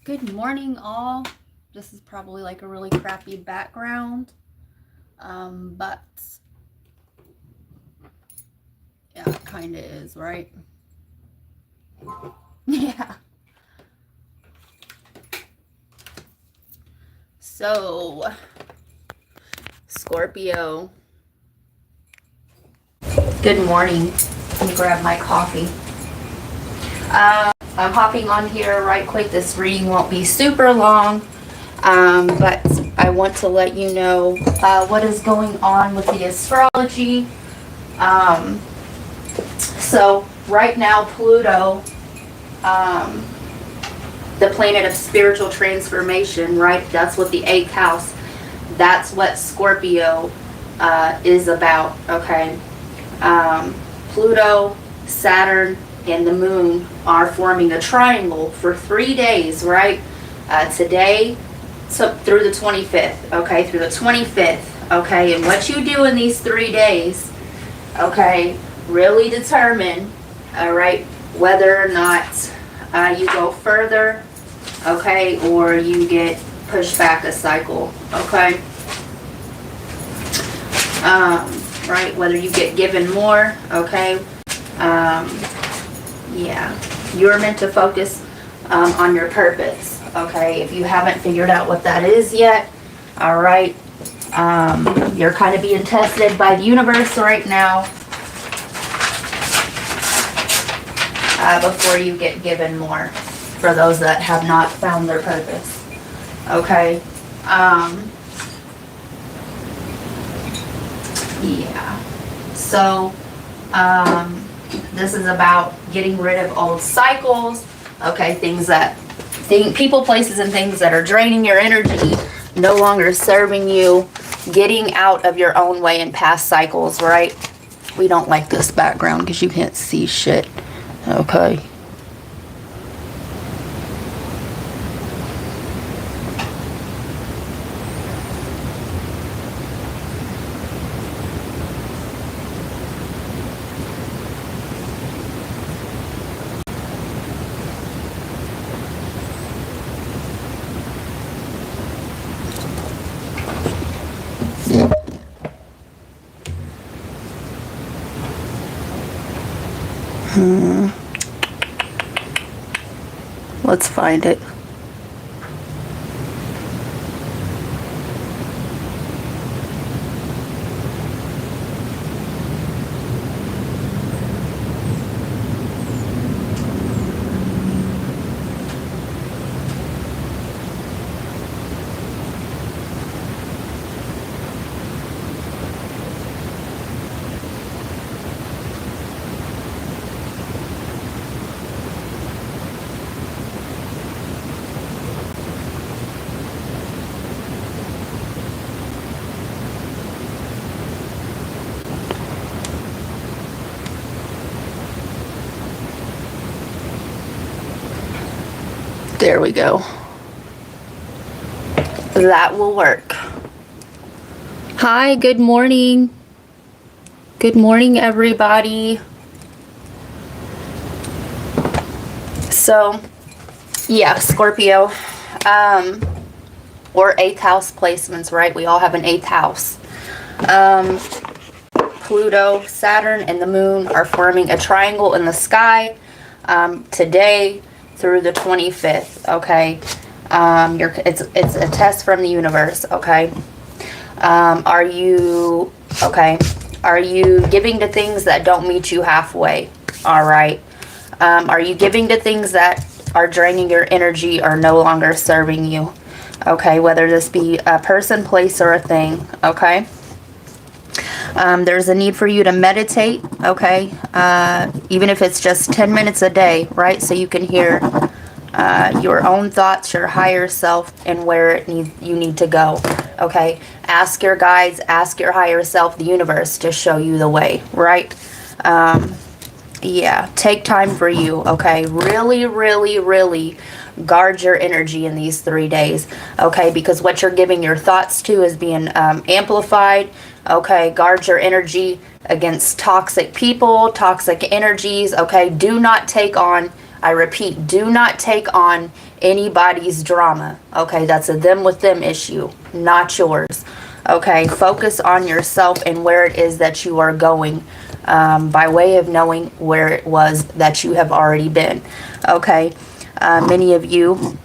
Good morning, all. This is probably like a really crappy background, but yeah, it kind of is, right? Yeah. So, Scorpio. Good morning. Let me grab my coffee. I'm hopping on here right quick. This reading won't be super long, but I want to let you know what is going on with the astrology. So right now, Pluto, the planet of spiritual transformation, right? That's what the 8th house, that's what Scorpio is about, okay? Pluto, Saturn, and the moon are forming a triangle for 3 days, right? Today through the 25th, okay? Through the 25th, okay? And what you do in these 3 days, okay, really determine, all right, whether or not you go further, okay, or you get pushed back a cycle, okay? Right, whether you get given more, okay? Yeah, you're meant to focus on your purpose, okay? If you haven't figured out what that is yet, all right, you're kind of being tested by the universe right now before you get given more, for those that have not found their purpose, okay? Yeah, so this is about getting rid of old cycles, okay, people, places, and things that are draining your energy, no longer serving you, getting out of your own way and past cycles, right? We don't like this background because you can't see shit, okay? Let's find it. There we go. That will work. Hi, good morning. Good morning, everybody. So, yeah, Scorpio, or 8th house placements, right? We all have an 8th house. Pluto, Saturn, and the moon are forming a triangle in the sky today through the 25th, okay? It's a test from the universe, okay? Are you giving to things that don't meet you halfway? All right. Are you giving to things that are draining your energy or no longer serving you? Okay, whether this be a person, place, or a thing, okay? There's a need for you to meditate, okay? Even if it's just 10 minutes a day, right? So you can hear your own thoughts, your higher self, and where you need to go, okay? Ask your guides, ask your higher self, the universe, to show you the way, right? Yeah, take time for you, okay? Really, really, really guard your energy in these 3 days, okay? Because what you're giving your thoughts to is being amplified, okay? Guard your energy against toxic people, toxic energies, okay? Do not take on I repeat, do not take on anybody's drama. Okay, that's a them with them issue, not yours. Okay, focus on yourself and where it is that you are going, by way of knowing where it was that you have already been. Okay, many of you,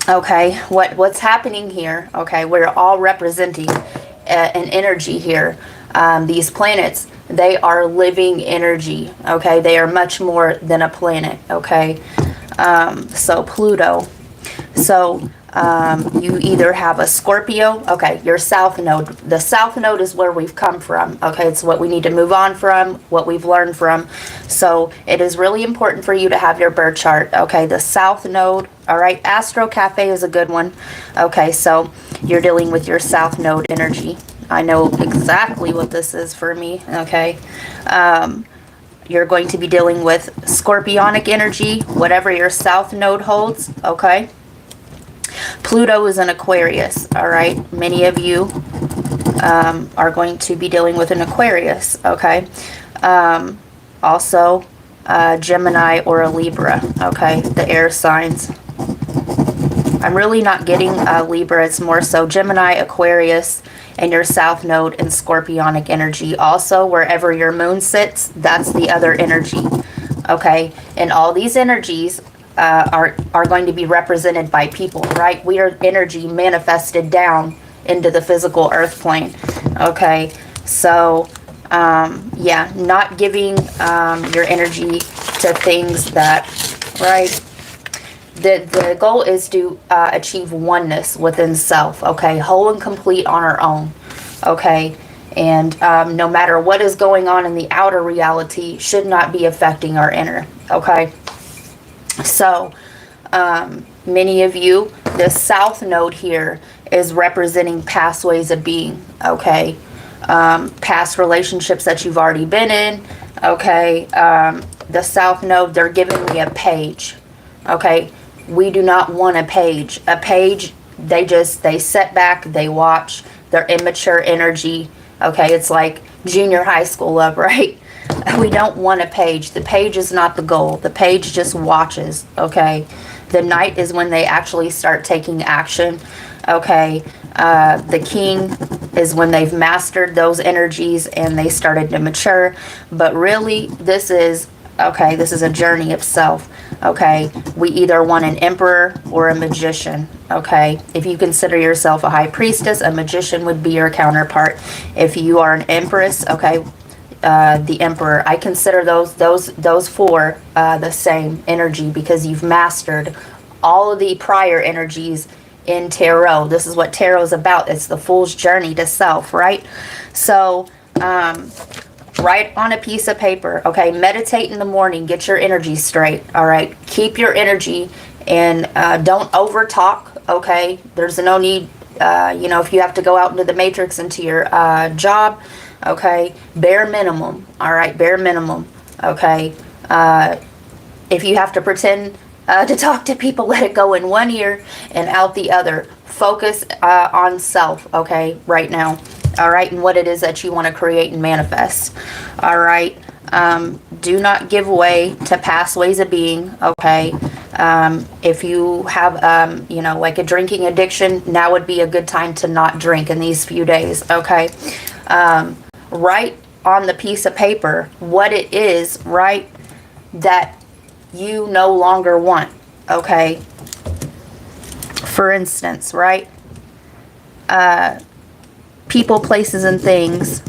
okay, what's happening here, okay, we're all representing an energy here. These planets, they are living energy, okay, they are much more than a planet, okay. So Pluto, so you either have a Scorpio, okay, your south node. The south node is where we've come from, okay, it's what we need to move on from, what we've learned from. So it is really important for you to have your birth chart, okay, the south node. All right, Astro Cafe is a good one. Okay, so you're dealing with your south node energy. I know exactly what this is for me, okay. You're going to be dealing with scorpionic energy, whatever your south node holds, okay. Pluto is an Aquarius, all right. Many of you are going to be dealing with an Aquarius, okay. Also, Gemini or a Libra, okay, the air signs. I'm really not getting Libra, it's more so Gemini, Aquarius, and your south node and scorpionic energy. Also, wherever your moon sits, that's the other energy, okay. And all these energies are going to be represented by people, right? We are energy manifested down into the physical earth plane, okay. So yeah, not giving your energy to things that, right, the goal is to achieve oneness within self, okay, whole and complete on our own, okay. And no matter what is going on in the outer reality should not be affecting our inner, okay. So many of you, the south node here is representing past ways of being, okay. Past relationships that you've already been in, okay. The south node, they're giving me a page, okay. We do not want a page. A page, they sit back, they watch, they're immature energy, okay. It's like junior high school love, right? We don't want a page. The page is not the goal. The page just watches, okay. The knight is when they actually start taking action, okay. The king is when they've mastered those energies and they started to mature. But really, this is, okay, this is a journey of self, okay. We either want an emperor or a magician, okay. If you consider yourself a high priestess, a magician would be your counterpart. If you are an empress, okay, the emperor, I consider those four the same energy, because you've mastered all of the prior energies in tarot. This is what tarot is about. It's the fool's journey to self, right? So write on a piece of paper, okay, meditate in the morning, get your energy straight, all right, keep your energy, and don't over talk, okay. There's no need, you know, if you have to go out into the matrix, into your job, okay, bare minimum, all right, bare minimum, okay. If you have to pretend to talk to people, let it go in one ear and out the other. Focus on self, okay, right now, all right, and what it is that you want to create and manifest, all right. Do not give way to past ways of being, okay. If you have, you know, like a drinking addiction, now would be a good time to not drink in these few days, okay. Write on the piece of paper what it is, right, that you no longer want, okay. For instance, right, people, places, and things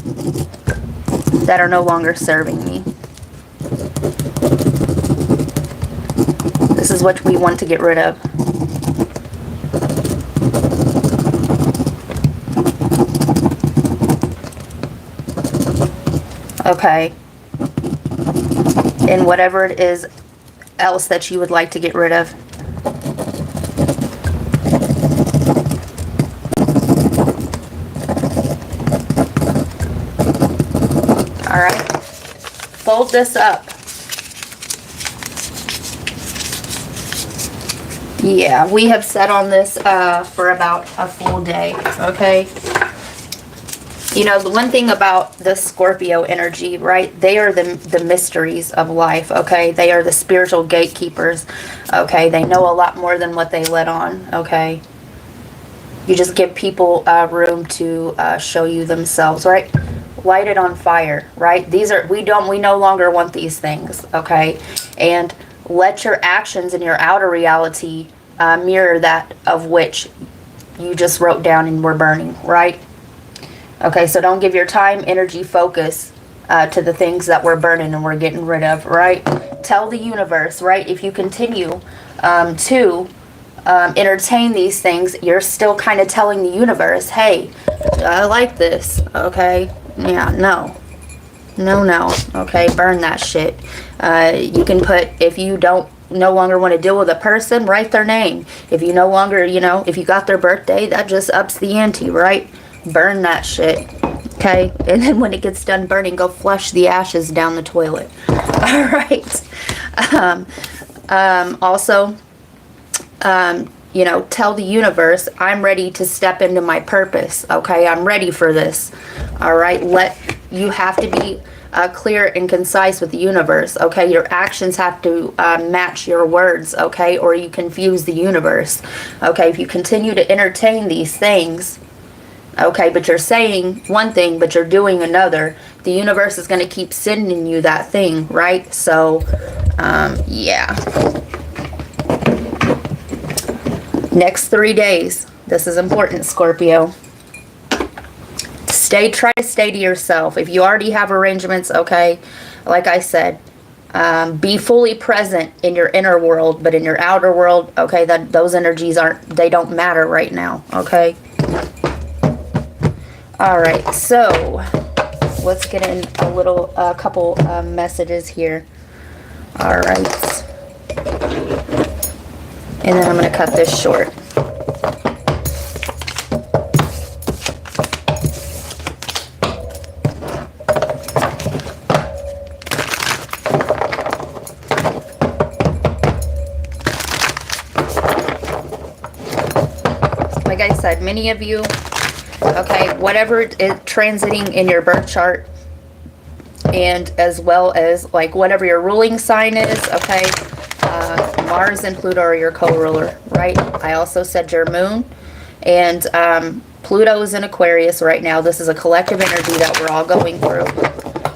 that are no longer serving me. This is what we want to get rid of. Okay. And whatever it is else that you would like to get rid of. All right. Fold this up. Yeah, we have sat on this for about a full day, okay? You know, the one thing about the Scorpio energy, right? They are the mysteries of life, okay? They are the spiritual gatekeepers, okay? They know a lot more than what they let on, okay? You just give people room to show you themselves, right? Light it on fire, right? We no longer want these things, okay? And let your actions and your outer reality mirror that of which you just wrote down and were burning, right? Okay, so don't give your time, energy, focus to the things that we're burning and we're getting rid of, right? Tell the universe, right? If you continue to entertain these things, you're still kind of telling the universe, hey, I like this, okay? Yeah, no, okay, burn that shit. You can put, if you no longer want to deal with a person, write their name. If you no longer, if you got their birthday, that just ups the ante, right? Burn that shit, okay? And then when it gets done burning, go flush the ashes down the toilet. All right. Also, tell the universe, I'm ready to step into my purpose, okay? I'm ready for this, all right? You have to be clear and concise with the universe, okay? Your actions have to match your words, okay? Or you confuse the universe, okay? If you continue to entertain these things, okay, but you're saying one thing, but you're doing another, the universe is going to keep sending you that thing, right? So, yeah. Next 3 days, this is important, Scorpio. Try to stay to yourself. If you already have arrangements, okay, like I said, be fully present in your inner world, but in your outer world, okay, those energies they don't matter right now, okay? All right, so let's get in a couple messages here. All right. And then I'm going to cut this short. Like I said, many of you, okay, whatever is transiting in your birth chart, and as well as like whatever your ruling sign is, okay, Mars and Pluto are your co-ruler, right? I also said your moon, and Pluto is in Aquarius right now. This is a collective energy that we're all going through.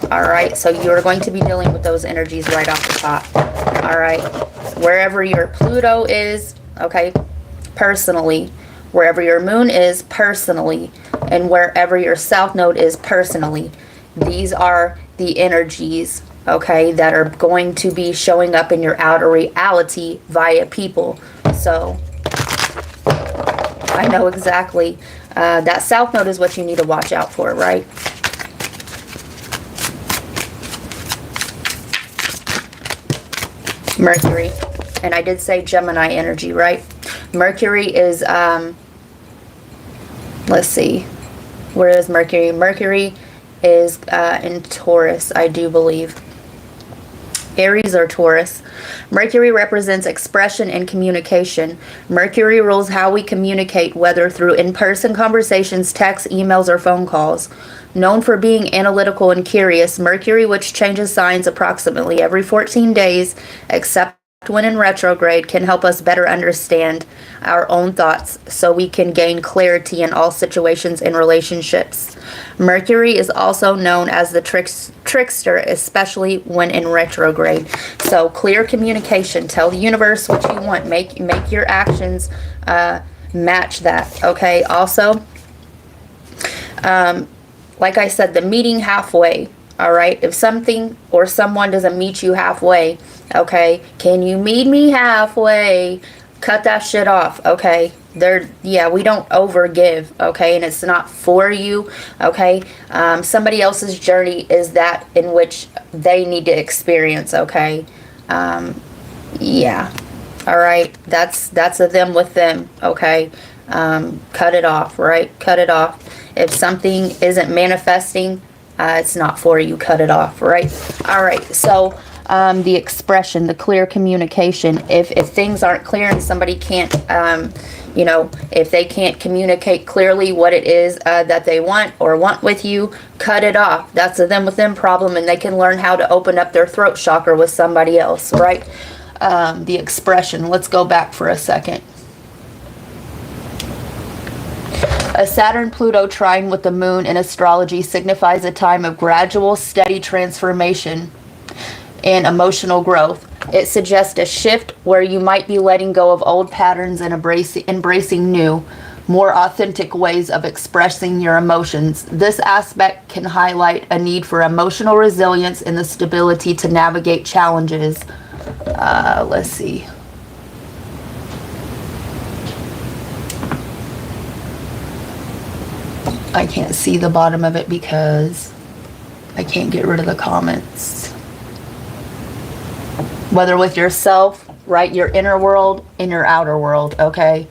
All right, so you're going to be dealing with those energies right off the top. All right, wherever your Pluto is, okay, personally, wherever your moon is personally, and wherever your south node is personally, these are the energies, okay, that are going to be showing up in your outer reality via people. So I know exactly that south node is what you need to watch out for, right? Mercury, and I did say Gemini energy, right? Mercury is let's see, where is Mercury? Mercury is in Taurus, I do believe. Aries or Taurus. Mercury represents expression and communication. Mercury rules how we communicate, whether through in-person conversations, texts, emails, or phone calls. Known for being analytical and curious, Mercury, which changes signs approximately every 14 days, except when in retrograde, can help us better understand our own thoughts so we can gain clarity in all situations and relationships. Mercury is also known as the trickster, especially when in retrograde. So clear communication. Tell the universe what you want. Make your actions match that. Okay. Also, like I said, the meeting halfway. All right. If something or someone doesn't meet you halfway, okay, can you meet me halfway? Cut that shit off, okay? We don't overgive, okay? And it's not for you, okay? Somebody else's journey is that in which they need to experience, okay? Yeah, all right? That's a them with them, okay? Cut it off, right? Cut it off. If something isn't manifesting, it's not for you. Cut it off, right? All right, so The expression, the clear communication. If things aren't clear and somebody can't, you know, if they can't communicate clearly what it is that they want with you, cut it off. That's a them with them problem, and they can learn how to open up their throat chakra with somebody else, right? The expression. Let's go back for a second. A Saturn-Pluto trine with the moon in astrology signifies a time of gradual, steady transformation and emotional growth. It suggests a shift where you might be letting go of old patterns and embracing new, more authentic ways of expressing your emotions. This aspect can highlight a need for emotional resilience and the stability to navigate challenges. Let's see. I can't see the bottom of it because I can't get rid of the comments. Whether with yourself, right? Your inner world and your outer world, okay?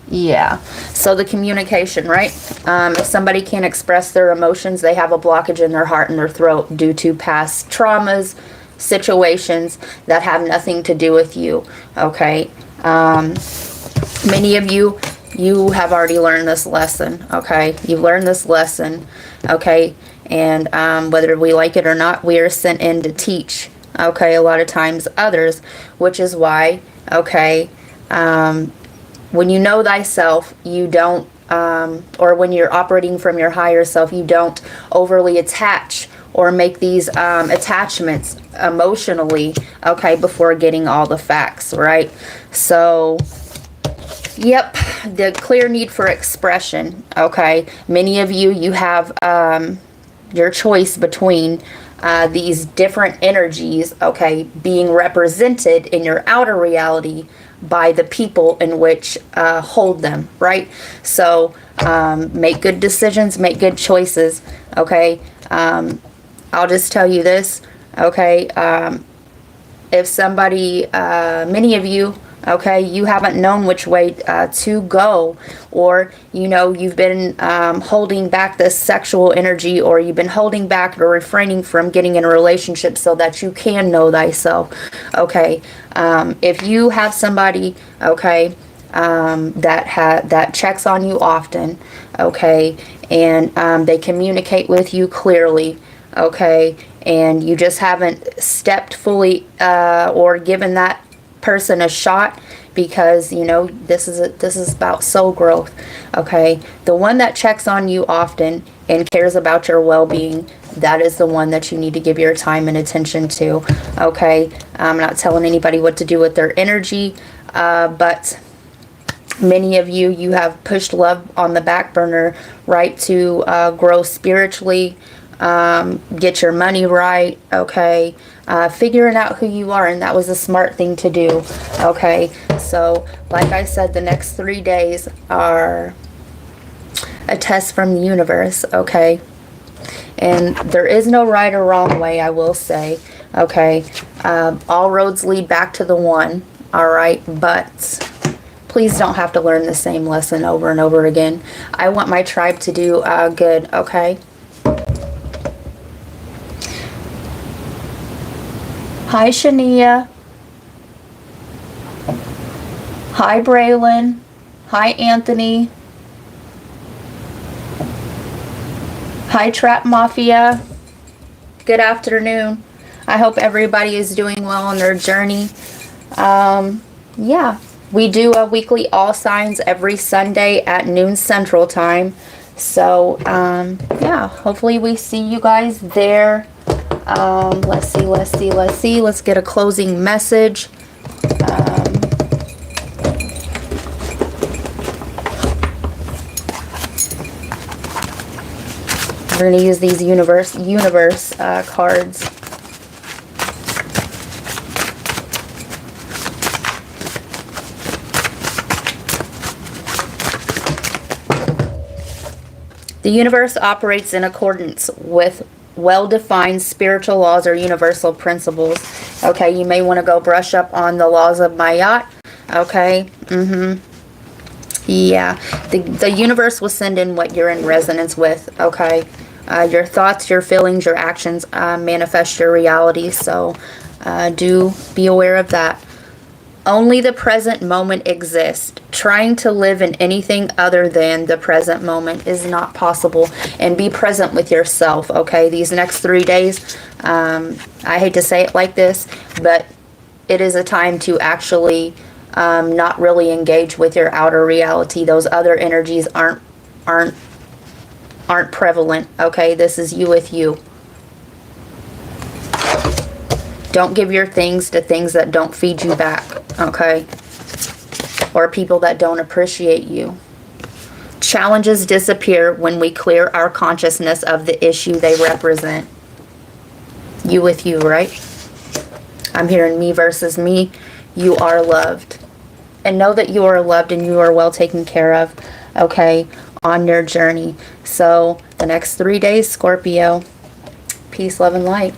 Yeah. So the communication, right? If somebody can't express their emotions, they have a blockage in their heart and their throat due to past traumas, situations that have nothing to do with you, okay? Many of you have already learned this lesson, okay? You've learned this lesson, okay? And whether we like it or not, we are sent in to teach, okay? A lot of times others, which is why, okay, when you know thyself, you don't, or when you're operating from your higher self, you don't overly attach or make these attachments emotionally, okay, before getting all the facts, right? So, yep, the clear need for expression, okay? Many of you have your choice between these different energies, okay, being represented in your outer reality by the people in which hold them, right? So make good decisions, make good choices, okay? I'll just tell you this, okay? If somebody, many of you, okay, you haven't known which way to go, or, you know, you've been holding back this sexual energy, or you've been holding back or refraining from getting in a relationship so that you can know thyself, okay? If you have somebody, okay, that checks on you often, okay, and they communicate with you clearly, okay, and you just haven't stepped fully or given that person a shot, because you know this is about soul growth, okay? The one that checks on you often and cares about your well-being, that is the one that you need to give your time and attention to, okay? I'm not telling anybody what to do with their energy, but many of you have pushed love on the back burner, right, to grow spiritually, get your money right, okay, figuring out who you are, and that was a smart thing to do, okay? So like I said, the next 3 days are a test from the universe, okay? And there is no right or wrong way, I will say, okay? All roads lead back to the one, all right? But please don't have to learn the same lesson over and over again. I want my tribe to do good, okay? Hi, Shania. Hi, Braylon. Hi, Anthony. Hi, Trap Mafia. Good afternoon. I hope everybody is doing well on their journey. Yeah, we do a weekly All Signs every Sunday at noon Central Time. So, yeah, hopefully we see you guys there. Let's see. Let's get a closing message. We're going to use these universe cards. The universe operates in accordance with well-defined spiritual laws or universal principles. Okay, you may want to go brush up on the laws of Mayat. Okay, yeah, the universe will send in what you're in resonance with. Okay, Your thoughts, your feelings, your actions manifest your reality. So do be aware of that. Only the present moment exists. Trying to live in anything other than the present moment is not possible. And be present with yourself, okay? These next 3 days, I hate to say it like this, but it is a time to actually not really engage with your outer reality. Those other energies aren't prevalent, okay? This is you with you. Don't give your things to things that don't feed you back, okay? Or people that don't appreciate you. Challenges disappear when we clear our consciousness of the issue they represent. You with you, right? I'm hearing me versus me. You are loved. And know that you are loved and you are well taken care of, okay, on your journey. So the next 3 days, Scorpio, peace, love, and light.